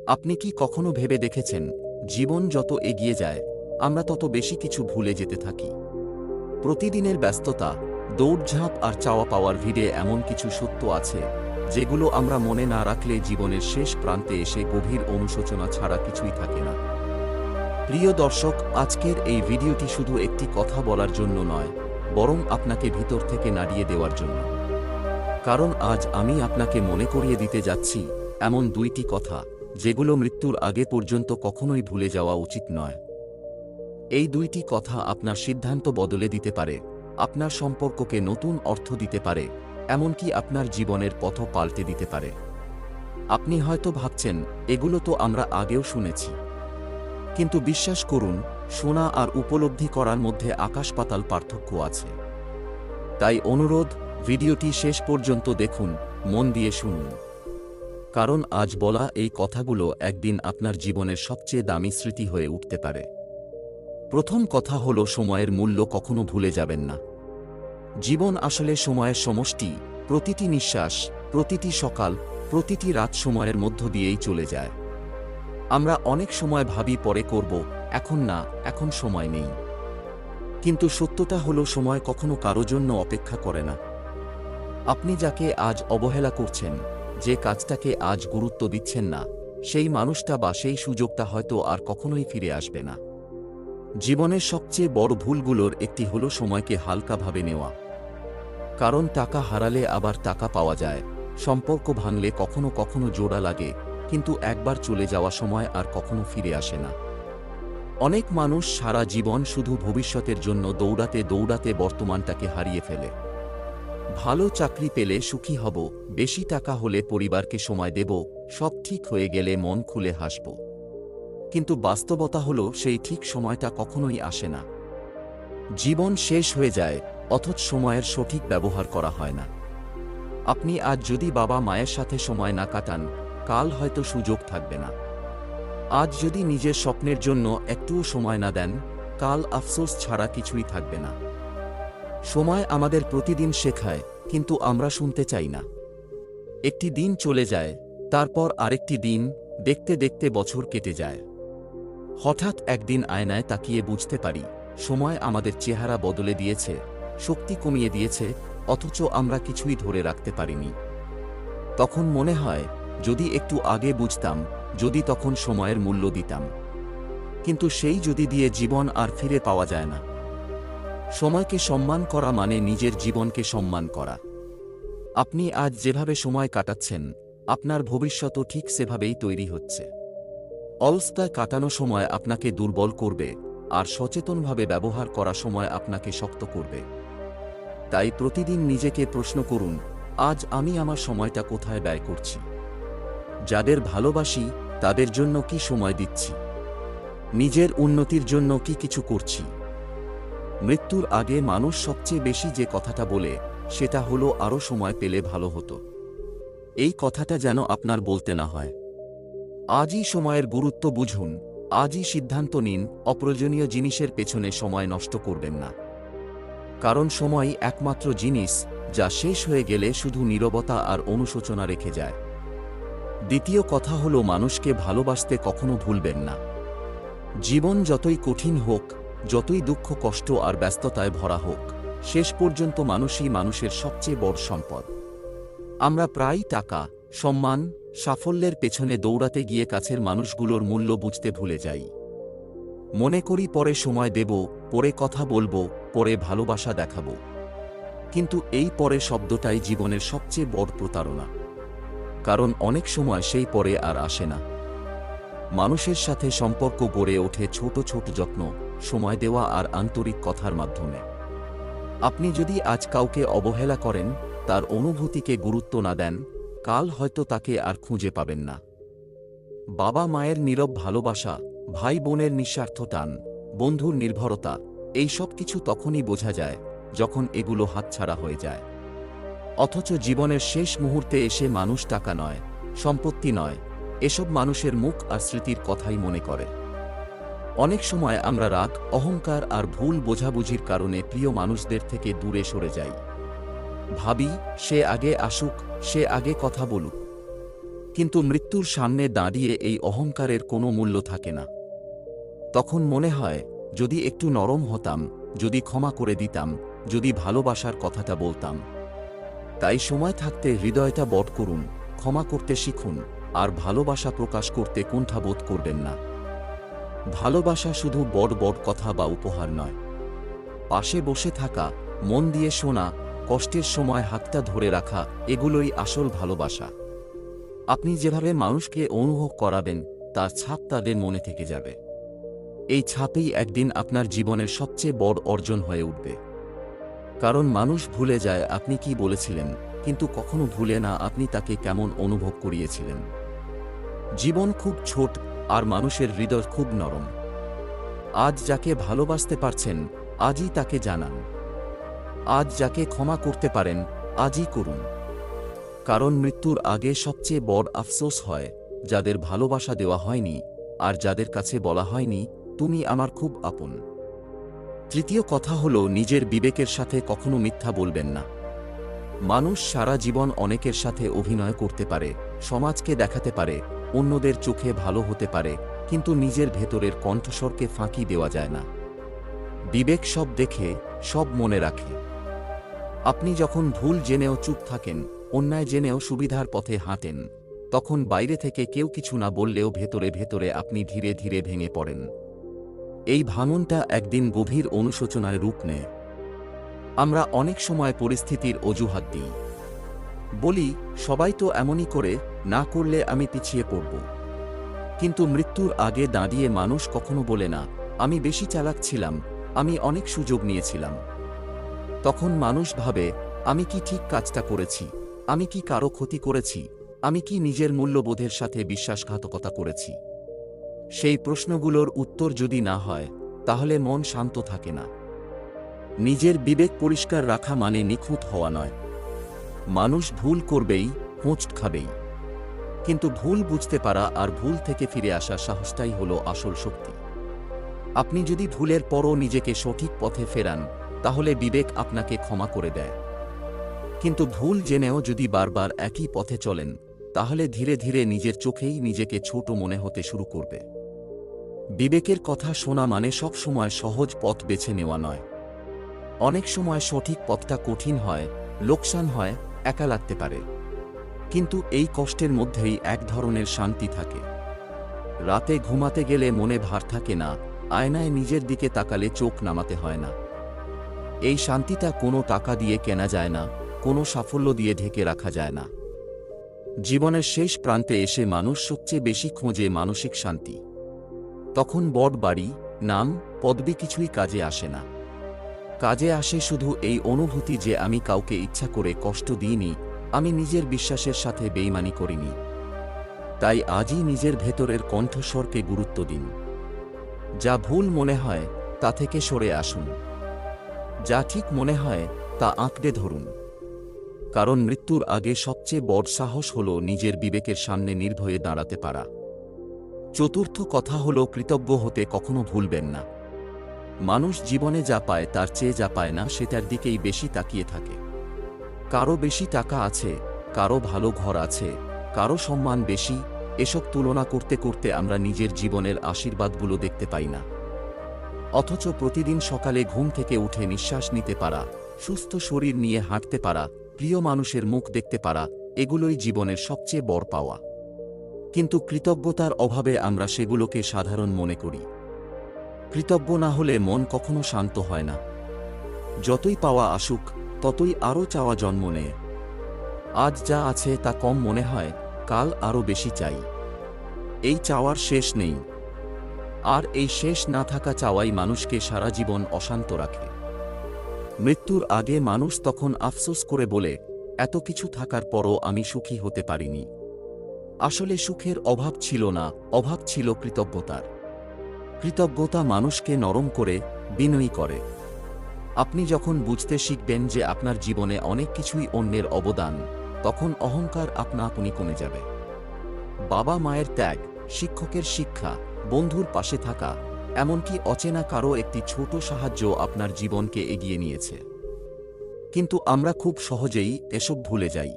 আপনি কি কখনো ভেবে দেখেছেন, জীবন যত এগিয়ে যায় আমরা তত বেশি কিছু ভুলে যেতে থাকি? প্রতিদিনের ব্যস্ততা, দৌড়ঝাঁপ আর চাওয়া পাওয়ার ভিড়ে এমন কিছু সত্য আছে যেগুলো আমরা মনে না রাখলে জীবনের শেষ প্রান্তে এসে গভীর অনুশোচনা ছাড়া কিছুই থাকে না। প্রিয় দর্শক, আজকের এই ভিডিওটি শুধু একটি কথা বলার জন্য নয়, বরং আপনাকে ভিতর থেকে নাড়িয়ে দেওয়ার জন্য। কারণ আজ আমি আপনাকে মনে করিয়ে দিতে যাচ্ছি এমন দুইটি কথা যেগুলো মৃত্যুর আগে পর্যন্ত কখনোই ভুলে যাওয়া উচিত নয়। এই দুইটি কথা আপনার সিদ্ধান্ত বদলে দিতে পারে, আপনার সম্পর্ককে নতুন অর্থ দিতে পারে, এমনকি আপনার জীবনের পথও পাল্টে দিতে পারে। আপনি হয়তো ভাবছেন, এগুলো তো আমরা আগেও শুনেছি। কিন্তু বিশ্বাস করুন, শোনা আর উপলব্ধি করার মধ্যে আকাশ পাতাল পার্থক্য আছে। তাই অনুরোধ, ভিডিওটি শেষ পর্যন্ত দেখুন, মন দিয়ে শুনুন। কারণ আজ বলা এই কথাগুলো একদিন আপনার জীবনের সবচেয়ে দামি স্মৃতি হয়ে উঠতে পারে। প্রথম কথা হলো, সময়ের মূল্য কখনো ভুলে যাবেন না। জীবন আসলে সময়ের সমষ্টি। প্রতিটি নিঃশ্বাস, প্রতিটি সকাল, প্রতিটি রাত সময়ের মধ্য দিয়েই চলে যায়। আমরা অনেক সময় ভাবি পরে করব, এখন না, এখন সময় নেই। কিন্তু সত্যটা হলো, সময় কখনো কারো জন্য অপেক্ষা করে না। আপনি যাকে আজ অবহেলা করছেন, যে কাজটাকে আজ গুরুত্ব দিচ্ছেন না, সেই মানুষটা বা সেই সুযোগটা হয়তো আর কখনোই ফিরে আসবে না। জীবনের সবচেয়ে বড় ভুলগুলোর একটি হলো সময়কে হালকাভাবে নেওয়া। কারণ টাকা হারালে আবার টাকা পাওয়া যায়, সম্পর্ক ভাঙলে কখনো কখনো জোড়া লাগে, কিন্তু একবার চলে যাওয়া সময় আর কখনো ফিরে আসে না। অনেক মানুষ সারা জীবন শুধু ভবিষ্যতের জন্য দৌড়াতে দৌড়াতে বর্তমানটাকে হারিয়ে ফেলে। ভালো চাকরি পেলে সুখী হব, বেশি টাকা হলে পরিবারকে সময় দেব, সব ঠিক হয়ে গেলে মন খুলে হাসব। কিন্তু বাস্তবতা হলো, সেই ঠিক সময়টা কখনোই আসে না। জীবন শেষ হয়ে যায়, অথচ সময়ের সঠিক ব্যবহার করা হয় না। আপনি আজ যদি বাবা মায়ের সাথে সময় না কাটান, কাল হয়তো সুযোগ থাকবে না। আজ যদি নিজের স্বপ্নের জন্য একটুও সময় না দেন, কাল আফসোস ছাড়া কিছুই থাকবে না। সময় আমাদের প্রতিদিন শেখায়, কিন্তু আমরা শুনতে চাই না। একটি দিন চলে যায়, তারপর আরেকটি দিন, দেখতে দেখতে বছর কেটে যায়। হঠাৎ একদিন আয়নায় তাকিয়ে বুঝতে পারি, সময় আমাদের চেহারা বদলে দিয়েছে, শক্তি কমিয়ে দিয়েছে, অথচ আমরা কিছুই ধরে রাখতে পারিনি। তখন মনে হয়, যদি একটু আগে বুঝতাম, যদি তখন সময়ের মূল্য দিতাম। কিন্তু সেই যদি দিয়ে জীবন আর ফিরে পাওয়া যায় না। সময়কে সম্মান করা মানে নিজের জীবনকে সম্মান করা। আপনি আজ যেভাবে সময় কাটাচ্ছেন, আপনার ভবিষ্যৎও ঠিক সেভাবেই তৈরি হচ্ছে। অলসতায় কাটানো সময় আপনাকে দুর্বল করবে, আর সচেতনভাবে ব্যবহার করা সময় আপনাকে শক্ত করবে। তাই প্রতিদিন নিজেকে প্রশ্ন করুন, আজ আমি আমার সময়টা কোথায় ব্যয় করছি? যাদের ভালোবাসি তাদের জন্য কি সময় দিচ্ছি? নিজের উন্নতির জন্য কি কিছু করছি? মৃত্যুর আগে মানুষ সবচেয়ে বেশি যে কথাটা বলে, সেটা হলো, আরও সময় পেলে ভালো হতো। এই কথাটা যেন আপনার বলতে না হয়। আজই সময়ের গুরুত্ব বুঝুন, আজই সিদ্ধান্ত নিন, অপ্রয়োজনীয় জিনিসের পেছনে সময় নষ্ট করবেন না। কারণ সময়ই একমাত্র জিনিস যা শেষ হয়ে গেলে শুধু নীরবতা আর অনুশোচনা রেখে যায়। দ্বিতীয় কথা হলো, মানুষকে ভালোবাসতে কখনো ভুলবেন না। জীবন যতই কঠিন হোক, যতই দুঃখ কষ্ট আর ব্যস্ততায় ভরা হোক, শেষ পর্যন্ত মানুষই মানুষের সবচেয়ে বড় সম্পদ। আমরা প্রায়ই টাকা, সম্মান, সাফল্যের পেছনে দৌড়াতে গিয়ে কাছের মানুষগুলোর মূল্য বুঝতে ভুলে যাই। মনে করি পরে সময় দেব, পরে কথা বলবো, পরে ভালোবাসা দেখাবো। কিন্তু এই পরে শব্দটাই জীবনের সবচেয়ে বড় প্রতারণা। কারণ অনেক সময় সেই পরে আর আসে না। মানুষের সাথে সম্পর্ক গড়ে ওঠে ছোট ছোট যত্ন, সময় দেওয়া আর আন্তরিক কথার মাধ্যমে। আপনি যদি আজ কাউকে অবহেলা করেন, তার অনুভূতিকে গুরুত্ব না দেন, কাল হয়তো তাকে আর খুঁজে পাবেন না। বাবা মায়ের নীরব ভালোবাসা, ভাই বোনের নিঃস্বার্থ টান, বন্ধুর নির্ভরতা, এই সব কিছু তখনই বোঝা যায় যখন এগুলো হাতছাড়া হয়ে যায়। অথচ জীবনের শেষ মুহূর্তে এসে মানুষ টাকা নয়, সম্পত্তি নয়, এসব মানুষের মুখ আর স্মৃতির কথাই মনে করে। অনেক সময় আমরা রাগ, অহংকার আর ভুল বোঝাবুঝির কারণে প্রিয় মানুষদের থেকে দূরে সরে যাই। ভাবি, সে আগে আসুক, সে আগে কথা বলুক। কিন্তু মৃত্যুর সামনে দাঁড়িয়ে এই অহংকারের কোনো মূল্য থাকে না। তখন মনে হয়, যদি একটু নরম হতাম, যদি ক্ষমা করে দিতাম, যদি ভালোবাসার কথাটা বলতাম। তাই সময় থাকতে হৃদয়টা বড় করুন, ক্ষমা করতে শিখুন, আর ভালোবাসা প্রকাশ করতে কুণ্ঠাবোধ করবেন না। ভালোবাসা শুধু বড় বড় কথা বা উপহার নয়। পাশে বসে থাকা, মন দিয়ে শোনা, কষ্টের সময় হাতটা ধরে রাখা, এগুলোই আসল ভালোবাসা। আপনি যেভাবে মানুষকে অনুভব করাবেন, তার ছাপ তাদের মনে থেকে যাবে। এই ছাপই একদিন আপনার জীবনের সবচেয়ে বড় অর্জন হয়ে উঠবে। কারণ মানুষ ভুলে যায় আপনি কি বলেছিলেন, কিন্তু কখনো ভুলে না আপনি তাকে কেমন অনুভব করিয়েছিলেন। জীবন খুব ছোট, আর মানুষের হৃদয় খুব নরম। আজ যাকে ভালোবাসতে পারছেন, আজই তাকে জানান। আজ যাকে ক্ষমা করতে পারেন, আজই করুন। কারণ মৃত্যুর আগে সবচেয়ে বড় আফসোস হয় যাদের ভালোবাসা দেওয়া হয়নি, আর যাদের কাছে বলা হয়নি, তুমি আমার খুব আপন। তৃতীয় কথা হলো, নিজের বিবেকের সাথে কখনো মিথ্যা বলবেন না। মানুষ সারা জীবন অনেকের সাথে অভিনয় করতে পারে, সমাজকে দেখাতে পারে, অন্যদের চোখে ভালো হতে পারে, কিন্তু নিজের ভেতরের কণ্ঠস্বরকে ফাঁকি দেওয়া যায় না। বিবেক সব দেখে, সব মনে রাখে। আপনি যখন ভুল জেনেও চুপ থাকেন, অন্যায় জেনেও সুবিধার পথে হাঁটেন, তখন বাইরে থেকে কেউ কিছু না বললেও ভেতরে ভেতরে আপনি ধীরে ধীরে ভেঙে পড়েন। এই ভাঙনটা একদিন গভীর অনুশোচনায় রূপ নেয়। আমরা অনেক সময় পরিস্থিতির অজুহাত দিই। বলি, সবাই তো এমনই করে, না করলে আমি পিছিয়ে পড়ব। কিন্তু মৃত্যুর আগে দাঁড়িয়ে মানুষ কখনো বলে না, আমি বেশি চালাক ছিলাম, আমি অনেক সুযোগ নিয়েছিলাম। তখন মানুষ ভাবে, আমি কি ঠিক কাজটা করেছি? আমি কি কারো ক্ষতি করেছি? আমি কি নিজের মূল্যবোধের সাথে বিশ্বাসঘাতকতা করেছি? সেই প্রশ্নগুলোর উত্তর যদি না হয়, তাহলে মন শান্ত থাকে না। নিজের বিবেক পরিষ্কার রাখা মানে নিখুঁত হওয়া নয়। মানুষ ভুল করবেই, হোঁচট খাবেই। কিন্তু ভুল বুঝতে পারা আর ভুল থেকে ফিরে আসা সাহসটাই হলো আসল শক্তি। আপনি যদি ভুলের পরও নিজেকে সঠিক পথে ফেরান, তাহলে বিবেক আপনাকে ক্ষমা করে দেয়। কিন্তু ভুল জেনেও যদি বারবার একই পথে চলেন, তাহলে ধীরে ধীরে নিজের চোখেই নিজেকে ছোট মনে হতে শুরু করবে। বিবেকের কথা শোনা মানে সব সময় সহজ পথ বেছে নেওয়া নয়। অনেক সময় সঠিক পথটা কঠিন হয়, লোকসান হয়, একা লাগতে পারে। কিন্তু এই কষ্টের মধ্যেই এক ধরনের শান্তি থাকে। রাতে ঘুমাতে গেলে মনে ভার থাকে না, আয়নায় নিজের দিকে তাকালে চোখ নামাতে হয় না। এই শান্তিটা কোনো টাকা দিয়ে কেনা যায় না, কোনো সাফল্য দিয়ে ঢেকে রাখা যায় না। জীবনের শেষ প্রান্তে এসে মানুষ সবচেয়ে বেশি খোঁজে মানসিক শান্তি। তখন বড় বাড়ি, নাম, পদবি কিছুই কাজে আসে না। কাজে আসে শুধু এই অনুভূতি যে আমি কাউকে ইচ্ছা করে কষ্ট দিইনি, আমি নিজের বিশ্বাসের সাথে বেইমানি করিনি। তাই আজই নিজের ভেতরের কণ্ঠস্বরকে গুরুত্ব দিন। যা ভুল মনে হয় তা থেকে সরে আসুন। যা ঠিক মনে হয় তা আঁকড়ে ধরুন। কারণ মৃত্যুর আগে সবচেয়ে বড় সাহস হল নিজের বিবেকের সামনে নির্ভয়ে দাঁড়াতে পারা। চতুর্থ কথা হল, কৃতজ্ঞ হতে কখনো ভুলবেন না। মানুষ জীবনে যা পায় তার চেয়ে যা পায় না সেটার দিকেই বেশি তাকিয়ে থাকে। কারো বেশি টাকা আছে, কারো ভালো ঘর আছে, কারো সম্মান বেশি, এসব তুলনা করতে করতে আমরা নিজের জীবনের আশীর্বাদগুলো দেখতে পাই না। অথচ প্রতিদিন সকালে ঘুম থেকে উঠে নিঃশ্বাস নিতে পারা, সুস্থ শরীর নিয়ে হাঁটতে পারা, প্রিয় মানুষের মুখ দেখতে পারা, এগুলোই জীবনের সবচেয়ে বড় পাওয়া। কিন্তু কৃতজ্ঞতার অভাবে আমরা সেগুলোকে সাধারণ মনে করি। কৃতজ্ঞ না হলে মন কখনো শান্ত হয় না। যতই পাওয়া আসুক, ততই আরও চাওয়া জন্ম নেয়। আজ যা আছে তা কম মনে হয়, কাল আরও বেশি চাই। এই চাওয়ার শেষ নেই। আর এই শেষ না থাকা চাওয়াই মানুষকে সারা জীবন অশান্ত রাখে। মৃত্যুর আগে মানুষ তখন আফসোস করে বলে, এত কিছু থাকার পরও আমি সুখী হতে পারিনি। আসলে সুখের অভাব ছিল না, অভাব ছিল কৃতজ্ঞতার। কৃতজ্ঞতা মানুষকে নরম করে, বিনয়ী করে। আপনি যখন বুঝতে শিখবেন যে আপনার জীবনে অনেক কিছুই অন্যের অবদান, তখন অহংকার আপনা আপনি কমে যাবে। বাবা মায়ের ত্যাগ, শিক্ষকের শিক্ষা, বন্ধুর পাশে থাকা, এমনকি অচেনা কারো একটি ছোট সাহায্য আপনার জীবনকে এগিয়ে নিয়েছে। কিন্তু আমরা খুব সহজেই এসব ভুলে যাই।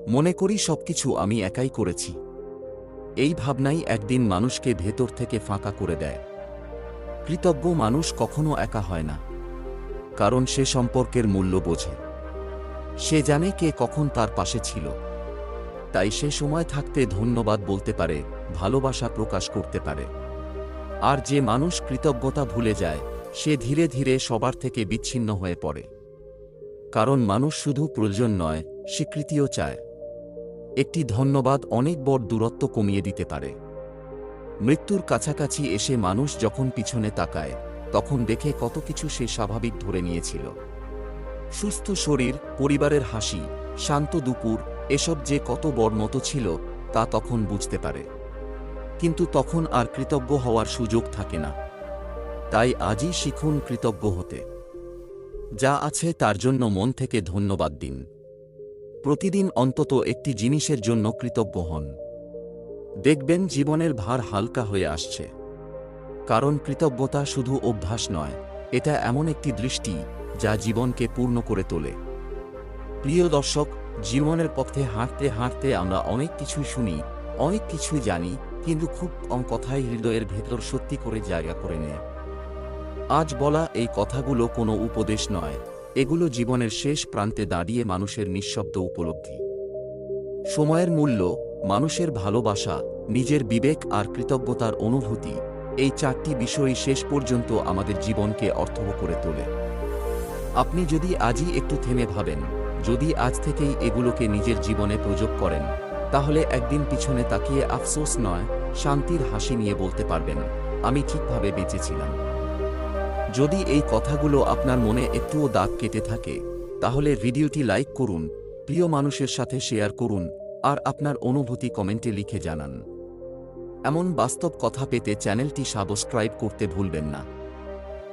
মনে করি সবকিছু আমি একাই করেছি। এই ভাবনাই একদিন মানুষকে ভেতর থেকে ফাঁকা করে দেয়। কৃতজ্ঞ মানুষ কখনো একা হয় না, কারণ সে সম্পর্কের মূল্য বোঝে। সে জানে কে কখন তার পাশে ছিল, তাই সে সময় থাকতে ধন্যবাদ বলতে পারে, ভালোবাসা প্রকাশ করতে পারে। আর যে মানুষ কৃতজ্ঞতা ভুলে যায়, সে ধীরে ধীরে সবার থেকে বিচ্ছিন্ন হয়ে পড়ে। কারণ মানুষ শুধু প্রয়োজন নয়, স্বীকৃতিও চায়। একটি ধন্যবাদ অনেক বড় দূরত্ব কমিয়ে দিতে পারে। মৃত্যুর কাছাকাছি এসে মানুষ যখন পিছনে তাকায়, তখন দেখে কত কিছু সে স্বাভাবিক ধরে নিয়েছিল। সুস্থ শরীর, পরিবারের হাসি, শান্ত দুপুর, এসব যে কত বড় মতো ছিল তা তখন বুঝতে পারে। কিন্তু তখন আর কৃতজ্ঞ হওয়ার সুযোগ থাকে না। তাই আজই শিখুন কৃতজ্ঞ হতে। যা আছে তার জন্য মন থেকে ধন্যবাদ দিন। প্রতিদিন অন্তত একটি জিনিসের জন্য কৃতজ্ঞ হন। দেখবেন জীবনের ভার হালকা হয়ে আসছে। কারণ কৃতজ্ঞতা শুধু অভ্যাস নয়, এটা এমন একটি দৃষ্টি যা জীবনকে পূর্ণ করে তোলে। প্রিয় দর্শক, জীবনের পথে হাঁটতে হাঁটতে আমরা অনেক কিছুই শুনি, অনেক কিছুই জানি, কিন্তু খুব কম কথাই হৃদয়ের ভেতর সত্যি করে জায়গা করে নেয়। আজ বলা এই কথাগুলো কোনো উপদেশ নয়, এগুলো জীবনের শেষ প্রান্তে দাঁড়িয়ে মানুষের নিঃশব্দ উপলব্ধি। সময়ের মূল্য, মানুষের ভালোবাসা, নিজের বিবেক আর কৃতজ্ঞতার অনুভূতি, এই চারটি বিষয়ই শেষ পর্যন্ত আমাদের জীবনকে অর্থবহ করে তোলে। আপনি যদি আজই একটু থেমে ভাবেন, যদি আজ থেকেই এগুলোকে নিজের জীবনে প্রয়োগ করেন, তাহলে একদিন পিছনে তাকিয়ে আফসোস নয়, শান্তির হাসি নিয়ে বলতে পারবেন, আমি ঠিকভাবে বেঁচেছিলাম। যদি এই কথাগুলো আপনার মনে একটুও দাগ কেটে থাকে, তাহলে ভিডিওটি লাইক করুন, প্রিয় মানুষের সাথে শেয়ার করুন, আর আপনার অনুভূতি কমেন্টে লিখে জানান। এমন বাস্তব কথা পেতে চ্যানেলটি সাবস্ক্রাইব করতে ভুলবেন না।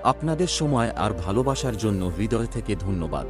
আপনাদের সময় আর ভালোবাসার জন্য হৃদয় থেকে ধন্যবাদ।